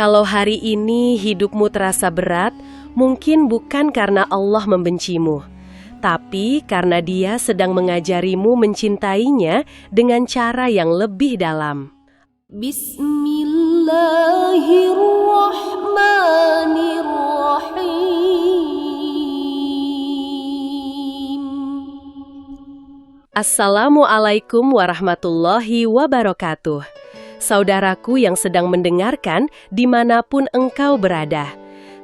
Kalau hari ini hidupmu terasa berat, mungkin bukan karena Allah membencimu, tapi karena Dia sedang mengajarimu mencintainya dengan cara yang lebih dalam. Bismillahirrahmanirrahim. Assalamualaikum warahmatullahi wabarakatuh. Saudaraku yang sedang mendengarkan dimanapun engkau berada,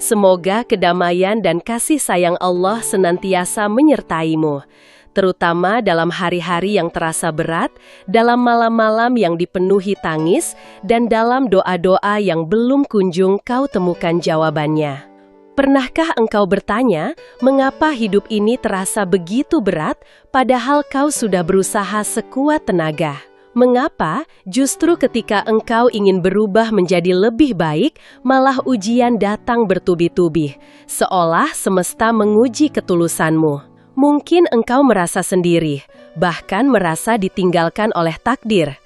semoga kedamaian dan kasih sayang Allah senantiasa menyertaimu, terutama dalam hari-hari yang terasa berat, dalam malam-malam yang dipenuhi tangis, dan dalam doa-doa yang belum kunjung kau temukan jawabannya. Pernahkah engkau bertanya, mengapa hidup ini terasa begitu berat, padahal kau sudah berusaha sekuat tenaga? Mengapa justru ketika engkau ingin berubah menjadi lebih baik, malah ujian datang bertubi-tubi, seolah semesta menguji ketulusanmu? Mungkin engkau merasa sendiri, bahkan merasa ditinggalkan oleh takdir.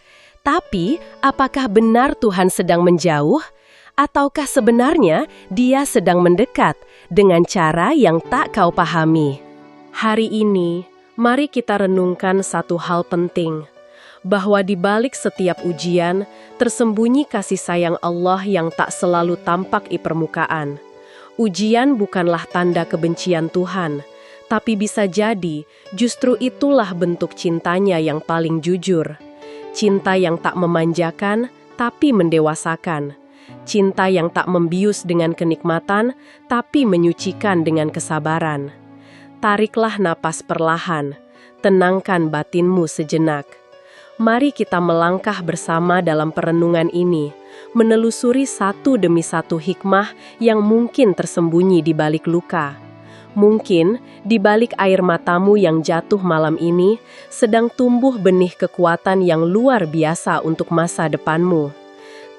Tapi, apakah benar Tuhan sedang menjauh? Ataukah sebenarnya Dia sedang mendekat dengan cara yang tak kau pahami? Hari ini, mari kita renungkan satu hal penting, bahwa di balik setiap ujian, tersembunyi kasih sayang Allah yang tak selalu tampak di permukaan. Ujian bukanlah tanda kebencian Tuhan, tapi bisa jadi justru itulah bentuk cintanya yang paling jujur. Cinta yang tak memanjakan, tapi mendewasakan. Cinta yang tak membius dengan kenikmatan, tapi menyucikan dengan kesabaran. Tariklah napas perlahan, tenangkan batinmu sejenak. Mari kita melangkah bersama dalam perenungan ini, menelusuri satu demi satu hikmah yang mungkin tersembunyi di balik luka. Mungkin di balik air matamu yang jatuh malam ini, sedang tumbuh benih kekuatan yang luar biasa untuk masa depanmu.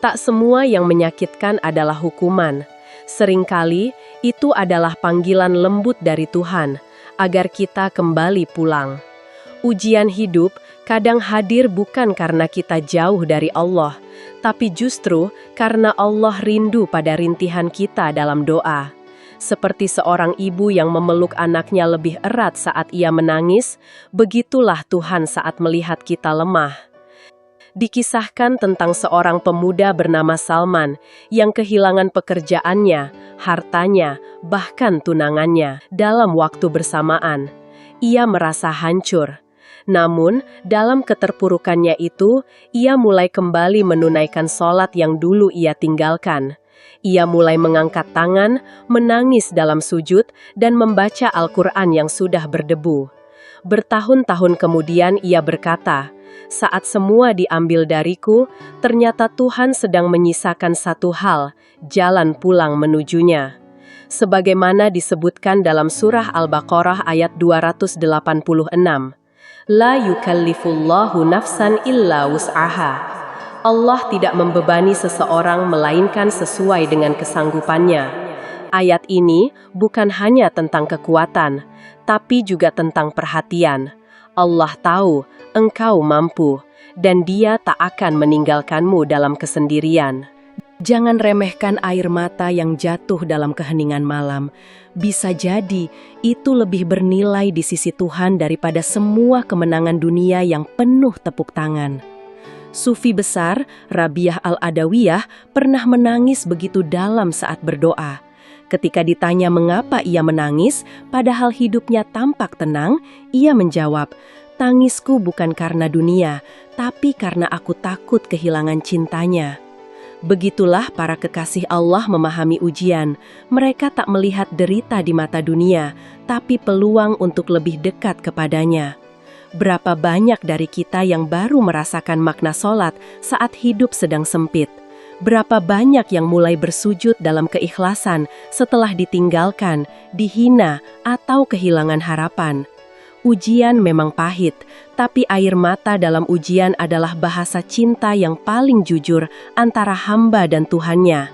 Tak semua yang menyakitkan adalah hukuman. Seringkali itu adalah panggilan lembut dari Tuhan, agar kita kembali pulang. Ujian hidup kadang hadir bukan karena kita jauh dari Allah, tapi justru karena Allah rindu pada rintihan kita dalam doa. Seperti seorang ibu yang memeluk anaknya lebih erat saat ia menangis, begitulah Tuhan saat melihat kita lemah. Dikisahkan tentang seorang pemuda bernama Salman yang kehilangan pekerjaannya, hartanya, bahkan tunangannya dalam waktu bersamaan. Ia merasa hancur. Namun, dalam keterpurukannya itu, ia mulai kembali menunaikan sholat yang dulu ia tinggalkan. Ia mulai mengangkat tangan, menangis dalam sujud, dan membaca Al-Quran yang sudah berdebu. Bertahun-tahun kemudian ia berkata, "Saat semua diambil dariku, ternyata Tuhan sedang menyisakan satu hal, jalan pulang menujunya." Sebagaimana disebutkan dalam surah Al-Baqarah ayat 286. La yukallifullahu nafsan illa wus'aha. Allah tidak membebani seseorang melainkan sesuai dengan kesanggupannya. Ayat ini bukan hanya tentang kekuatan, tapi juga tentang perhatian. Allah tahu engkau mampu, dan Dia tak akan meninggalkanmu dalam kesendirian. Jangan remehkan air mata yang jatuh dalam keheningan malam. Bisa jadi itu lebih bernilai di sisi Tuhan daripada semua kemenangan dunia yang penuh tepuk tangan. Sufi besar Rabi'ah Al-Adawiyah pernah menangis begitu dalam saat berdoa. Ketika ditanya mengapa ia menangis, padahal hidupnya tampak tenang, ia menjawab, "Tangisku bukan karena dunia, tapi karena aku takut kehilangan cintanya." Begitulah para kekasih Allah memahami ujian. Mereka tak melihat derita di mata dunia, tapi peluang untuk lebih dekat kepadanya. Berapa banyak dari kita yang baru merasakan makna sholat saat hidup sedang sempit? Berapa banyak yang mulai bersujud dalam keikhlasan setelah ditinggalkan, dihina, atau kehilangan harapan? Ujian memang pahit, tapi air mata dalam ujian adalah bahasa cinta yang paling jujur antara hamba dan Tuhannya.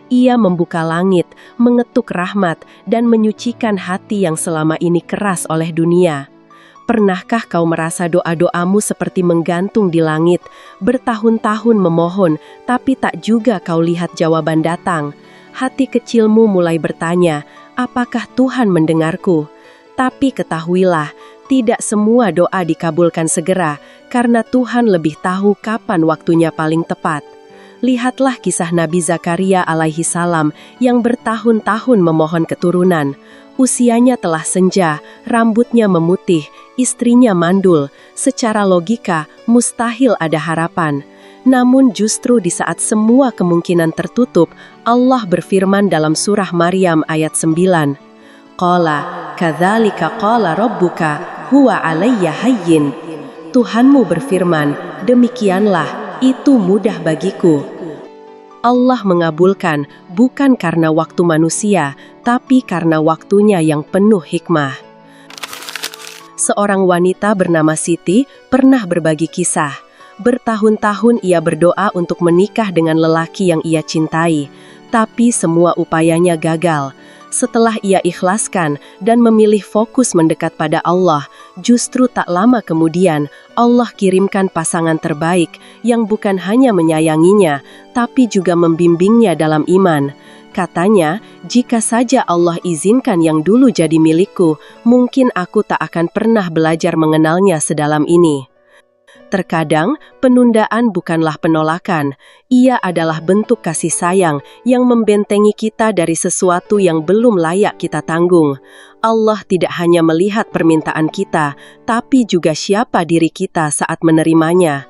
Ia membuka langit, mengetuk rahmat, dan menyucikan hati yang selama ini keras oleh dunia. Pernahkah kau merasa doa-doamu seperti menggantung di langit, bertahun-tahun memohon, tapi tak juga kau lihat jawaban datang? Hati kecilmu mulai bertanya, apakah Tuhan mendengarku? Tapi ketahuilah, tidak semua doa dikabulkan segera, karena Tuhan lebih tahu kapan waktunya paling tepat. Lihatlah kisah Nabi Zakaria alaihi salam yang bertahun-tahun memohon keturunan. Usianya telah senja, rambutnya memutih, istrinya mandul. Secara logika, mustahil ada harapan. Namun justru di saat semua kemungkinan tertutup, Allah berfirman dalam surah Maryam ayat 9. Qala, kadzalika qala rabbuka, huwa alayya hayyin. Tuhanmu berfirman, demikianlah, itu mudah bagiku. Allah mengabulkan bukan karena waktu manusia, tapi karena waktunya yang penuh hikmah. Seorang wanita bernama Siti pernah berbagi kisah. Bertahun-tahun ia berdoa untuk menikah dengan lelaki yang ia cintai, tapi semua upayanya gagal. Setelah ia ikhlaskan dan memilih fokus mendekat pada Allah, justru tak lama kemudian Allah kirimkan pasangan terbaik yang bukan hanya menyayanginya, tapi juga membimbingnya dalam iman. Katanya, jika saja Allah izinkan yang dulu jadi milikku, mungkin aku tak akan pernah belajar mengenalnya sedalam ini. Terkadang, penundaan bukanlah penolakan. Ia adalah bentuk kasih sayang yang membentengi kita dari sesuatu yang belum layak kita tanggung. Allah tidak hanya melihat permintaan kita, tapi juga siapa diri kita saat menerimanya.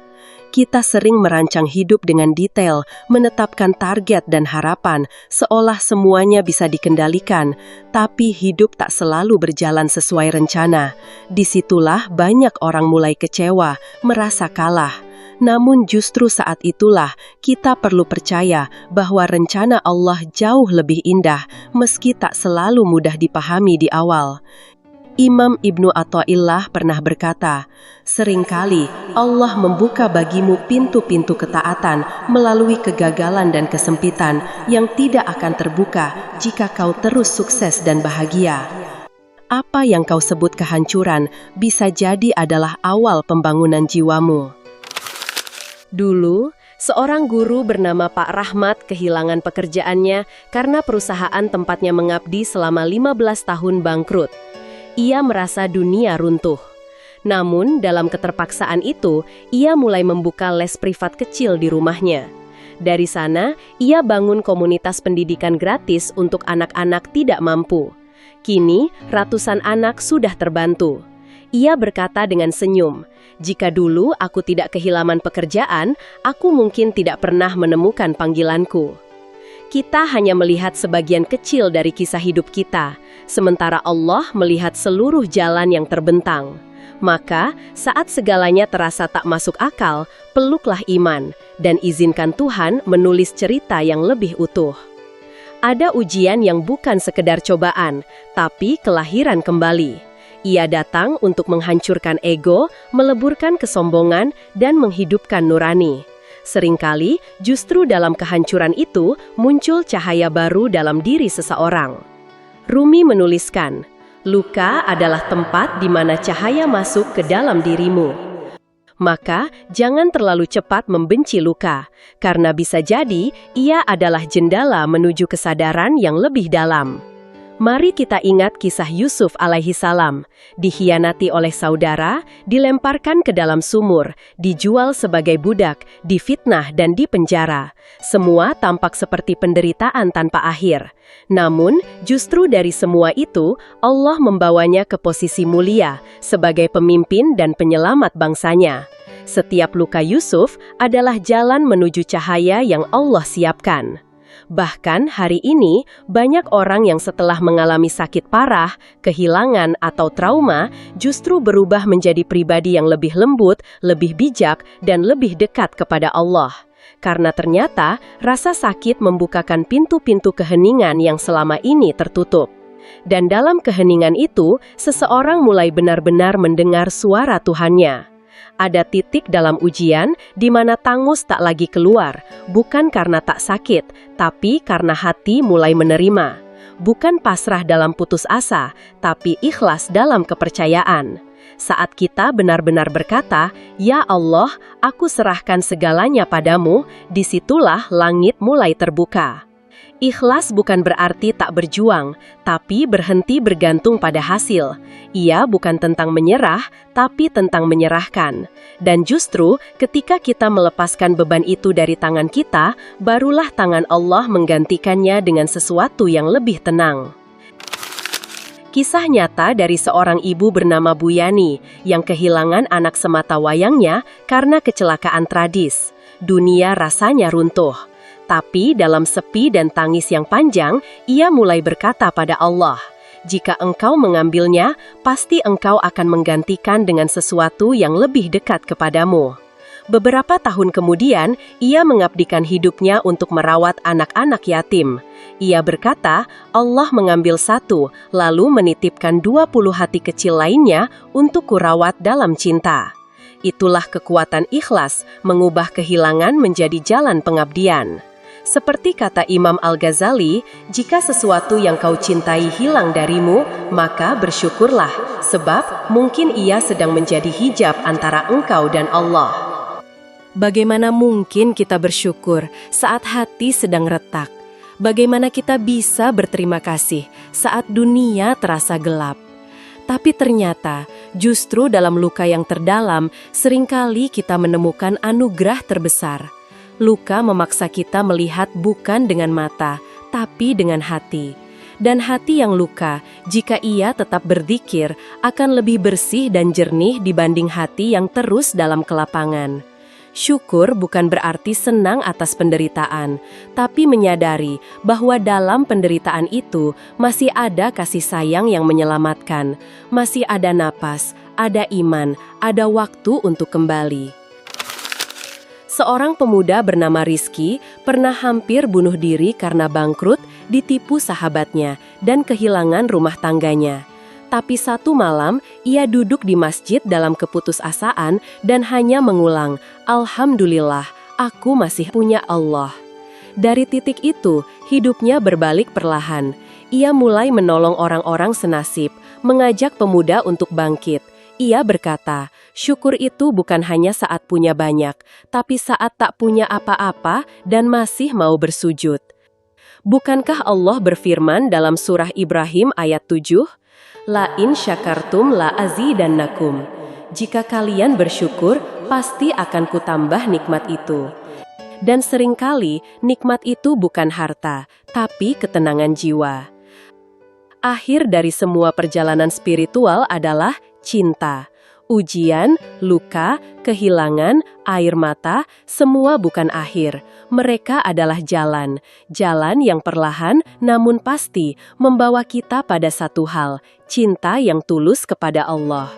Kita sering merancang hidup dengan detail, menetapkan target dan harapan, seolah semuanya bisa dikendalikan, tapi hidup tak selalu berjalan sesuai rencana. Disitulah banyak orang mulai kecewa, merasa kalah. Namun justru saat itulah kita perlu percaya bahwa rencana Allah jauh lebih indah, meski tak selalu mudah dipahami di awal. Imam Ibnu Athaillah pernah berkata, seringkali Allah membuka bagimu pintu-pintu ketaatan melalui kegagalan dan kesempitan yang tidak akan terbuka jika kau terus sukses dan bahagia. Apa yang kau sebut kehancuran bisa jadi adalah awal pembangunan jiwamu. Dulu, seorang guru bernama Pak Rahmat kehilangan pekerjaannya karena perusahaan tempatnya mengabdi selama 15 tahun bangkrut. Ia merasa dunia runtuh. Namun, dalam keterpaksaan itu, ia mulai membuka les privat kecil di rumahnya. Dari sana, ia bangun komunitas pendidikan gratis untuk anak-anak tidak mampu. Kini, ratusan anak sudah terbantu. Ia berkata dengan senyum, jika dulu aku tidak kehilangan pekerjaan, aku mungkin tidak pernah menemukan panggilanku. Kita hanya melihat sebagian kecil dari kisah hidup kita, sementara Allah melihat seluruh jalan yang terbentang. Maka, saat segalanya terasa tak masuk akal, peluklah iman, dan izinkan Tuhan menulis cerita yang lebih utuh. Ada ujian yang bukan sekedar cobaan, tapi kelahiran kembali. Ia datang untuk menghancurkan ego, meleburkan kesombongan, dan menghidupkan nurani. Seringkali, justru dalam kehancuran itu, muncul cahaya baru dalam diri seseorang. Rumi menuliskan, luka adalah tempat di mana cahaya masuk ke dalam dirimu. Maka, jangan terlalu cepat membenci luka, karena bisa jadi ia adalah jendela menuju kesadaran yang lebih dalam. Mari kita ingat kisah Yusuf alaihi salam, dikhianati oleh saudara, dilemparkan ke dalam sumur, dijual sebagai budak, difitnah dan dipenjara. Semua tampak seperti penderitaan tanpa akhir. Namun, justru dari semua itu, Allah membawanya ke posisi mulia, sebagai pemimpin dan penyelamat bangsanya. Setiap luka Yusuf adalah jalan menuju cahaya yang Allah siapkan. Bahkan hari ini, banyak orang yang setelah mengalami sakit parah, kehilangan, atau trauma, justru berubah menjadi pribadi yang lebih lembut, lebih bijak, dan lebih dekat kepada Allah. Karena ternyata, rasa sakit membukakan pintu-pintu keheningan yang selama ini tertutup. Dan dalam keheningan itu, seseorang mulai benar-benar mendengar suara Tuhannya. Ada titik dalam ujian di mana tangis tak lagi keluar, bukan karena tak sakit, tapi karena hati mulai menerima. Bukan pasrah dalam putus asa, tapi ikhlas dalam kepercayaan. Saat kita benar-benar berkata, "Ya Allah, aku serahkan segalanya padamu," disitulah langit mulai terbuka. Ikhlas bukan berarti tak berjuang, tapi berhenti bergantung pada hasil. Ia bukan tentang menyerah, tapi tentang menyerahkan. Dan justru ketika kita melepaskan beban itu dari tangan kita, barulah tangan Allah menggantikannya dengan sesuatu yang lebih tenang. Kisah nyata dari seorang ibu bernama Bu Yani yang kehilangan anak semata wayangnya karena kecelakaan tragis. Dunia rasanya runtuh. Tapi dalam sepi dan tangis yang panjang, ia mulai berkata pada Allah, "Jika Engkau mengambilnya, pasti Engkau akan menggantikan dengan sesuatu yang lebih dekat kepadamu." Beberapa tahun kemudian, ia mengabdikan hidupnya untuk merawat anak-anak yatim. Ia berkata, Allah mengambil satu, lalu menitipkan 20 hati kecil lainnya untuk kurawat dalam cinta. Itulah kekuatan ikhlas, mengubah kehilangan menjadi jalan pengabdian. Seperti kata Imam Al-Ghazali, jika sesuatu yang kau cintai hilang darimu, maka bersyukurlah, sebab mungkin ia sedang menjadi hijab antara engkau dan Allah. Bagaimana mungkin kita bersyukur saat hati sedang retak? Bagaimana kita bisa berterima kasih saat dunia terasa gelap? Tapi ternyata, justru dalam luka yang terdalam, seringkali kita menemukan anugerah terbesar. Luka memaksa kita melihat bukan dengan mata, tapi dengan hati. Dan hati yang luka, jika ia tetap berzikir, akan lebih bersih dan jernih dibanding hati yang terus dalam kelapangan. Syukur bukan berarti senang atas penderitaan, tapi menyadari bahwa dalam penderitaan itu masih ada kasih sayang yang menyelamatkan, masih ada napas, ada iman, ada waktu untuk kembali. Seorang pemuda bernama Rizky pernah hampir bunuh diri karena bangkrut, ditipu sahabatnya, dan kehilangan rumah tangganya. Tapi satu malam, ia duduk di masjid dalam keputusasaan dan hanya mengulang, "Alhamdulillah, aku masih punya Allah." Dari titik itu, hidupnya berbalik perlahan. Ia mulai menolong orang-orang senasib, mengajak pemuda untuk bangkit. Ia berkata, syukur itu bukan hanya saat punya banyak, tapi saat tak punya apa-apa dan masih mau bersujud. Bukankah Allah berfirman dalam surah Ibrahim ayat 7? La in syakartum la azidannakum. Jika kalian bersyukur, pasti akan kutambah nikmat itu. Dan seringkali, nikmat itu bukan harta, tapi ketenangan jiwa. Akhir dari semua perjalanan spiritual adalah cinta. Ujian, luka, kehilangan, air mata, semua bukan akhir. Mereka adalah jalan. Jalan yang perlahan namun pasti membawa kita pada satu hal, cinta yang tulus kepada Allah.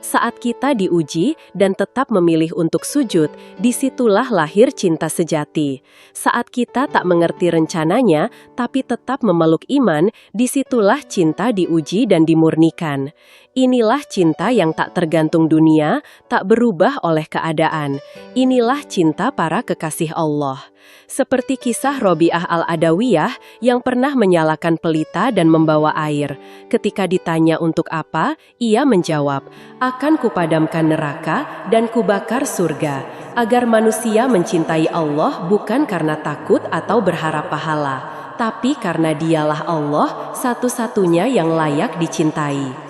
Saat kita diuji dan tetap memilih untuk sujud, disitulah lahir cinta sejati. Saat kita tak mengerti rencananya, tapi tetap memeluk iman, disitulah cinta diuji dan dimurnikan. Inilah cinta yang tak tergantung dunia, tak berubah oleh keadaan. Inilah cinta para kekasih Allah. Seperti kisah Robiah Al-Adawiyah yang pernah menyalakan pelita dan membawa air. Ketika ditanya untuk apa, ia menjawab, "Akan kupadamkan neraka dan kubakar surga, agar manusia mencintai Allah bukan karena takut atau berharap pahala, tapi karena Dialah Allah satu-satunya yang layak dicintai."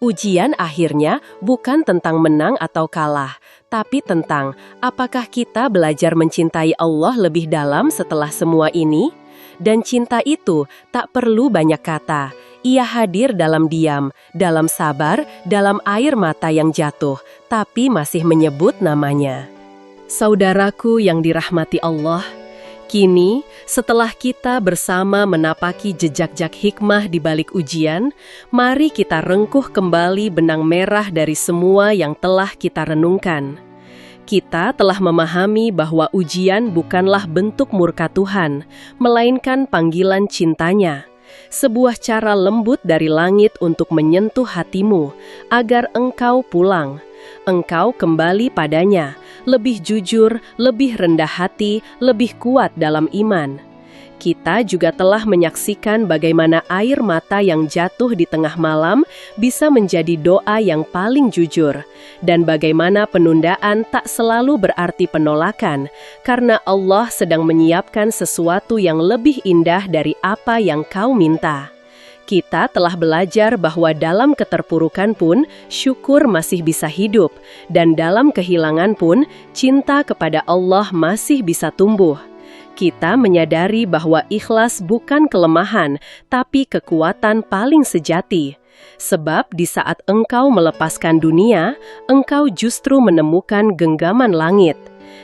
Ujian akhirnya bukan tentang menang atau kalah, tapi tentang apakah kita belajar mencintai Allah lebih dalam setelah semua ini? Dan cinta itu tak perlu banyak kata. Ia hadir dalam diam, dalam sabar, dalam air mata yang jatuh, tapi masih menyebut namanya. Saudaraku yang dirahmati Allah, kini, setelah kita bersama menapaki jejak-jejak hikmah di balik ujian, mari kita rengkuh kembali benang merah dari semua yang telah kita renungkan. Kita telah memahami bahwa ujian bukanlah bentuk murka Tuhan, melainkan panggilan cintanya. Sebuah cara lembut dari langit untuk menyentuh hatimu, agar engkau pulang. Engkau kembali padanya, lebih jujur, lebih rendah hati, lebih kuat dalam iman. Kita juga telah menyaksikan bagaimana air mata yang jatuh di tengah malam bisa menjadi doa yang paling jujur, dan bagaimana penundaan tak selalu berarti penolakan, karena Allah sedang menyiapkan sesuatu yang lebih indah dari apa yang kau minta. Kita telah belajar bahwa dalam keterpurukan pun syukur masih bisa hidup, dan dalam kehilangan pun cinta kepada Allah masih bisa tumbuh. Kita menyadari bahwa ikhlas bukan kelemahan, tapi kekuatan paling sejati. Sebab di saat engkau melepaskan dunia, engkau justru menemukan genggaman langit.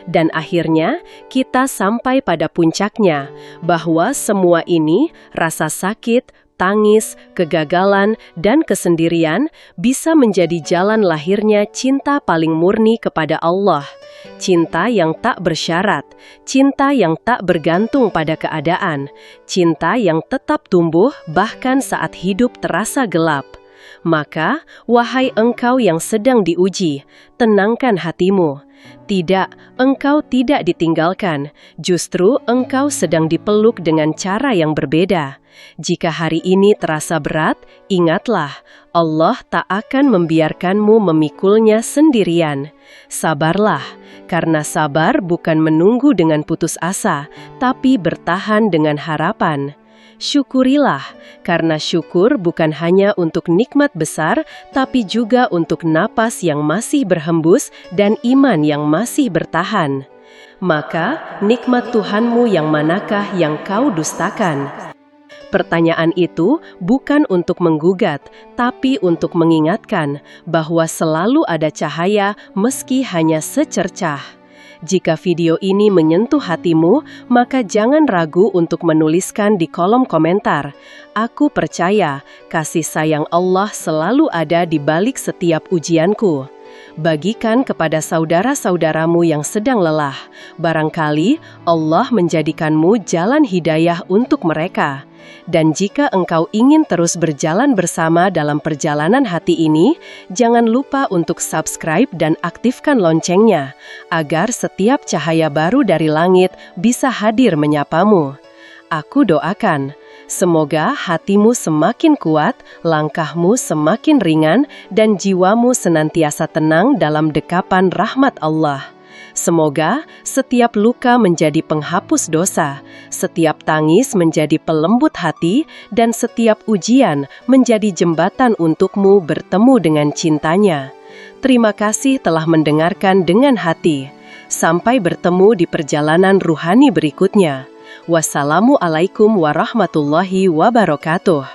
Dan akhirnya, kita sampai pada puncaknya, bahwa semua ini, rasa sakit, tangis, kegagalan, dan kesendirian bisa menjadi jalan lahirnya cinta paling murni kepada Allah. Cinta yang tak bersyarat, cinta yang tak bergantung pada keadaan, cinta yang tetap tumbuh bahkan saat hidup terasa gelap. Maka, wahai engkau yang sedang diuji, tenangkan hatimu. Tidak, engkau tidak ditinggalkan, justru engkau sedang dipeluk dengan cara yang berbeda. Jika hari ini terasa berat, ingatlah, Allah tak akan membiarkanmu memikulnya sendirian. Sabarlah, karena sabar bukan menunggu dengan putus asa, tapi bertahan dengan harapan. Syukurilah, karena syukur bukan hanya untuk nikmat besar, tapi juga untuk napas yang masih berhembus dan iman yang masih bertahan. Maka, nikmat Tuhanmu yang manakah yang kau dustakan? Pertanyaan itu bukan untuk menggugat, tapi untuk mengingatkan bahwa selalu ada cahaya meski hanya secercah. Jika video ini menyentuh hatimu, maka jangan ragu untuk menuliskan di kolom komentar. Aku percaya kasih sayang Allah selalu ada di balik setiap ujianku. Bagikan kepada saudara-saudaramu yang sedang lelah. Barangkali Allah menjadikanmu jalan hidayah untuk mereka. Dan jika engkau ingin terus berjalan bersama dalam perjalanan hati ini, jangan lupa untuk subscribe dan aktifkan loncengnya, agar setiap cahaya baru dari langit bisa hadir menyapamu. Aku doakan, semoga hatimu semakin kuat, langkahmu semakin ringan, dan jiwamu senantiasa tenang dalam dekapan rahmat Allah. Semoga setiap luka menjadi penghapus dosa, setiap tangis menjadi pelembut hati, dan setiap ujian menjadi jembatan untukmu bertemu dengan cintanya. Terima kasih telah mendengarkan dengan hati. Sampai bertemu di perjalanan ruhani berikutnya. Wassalamualaikum warahmatullahi wabarakatuh.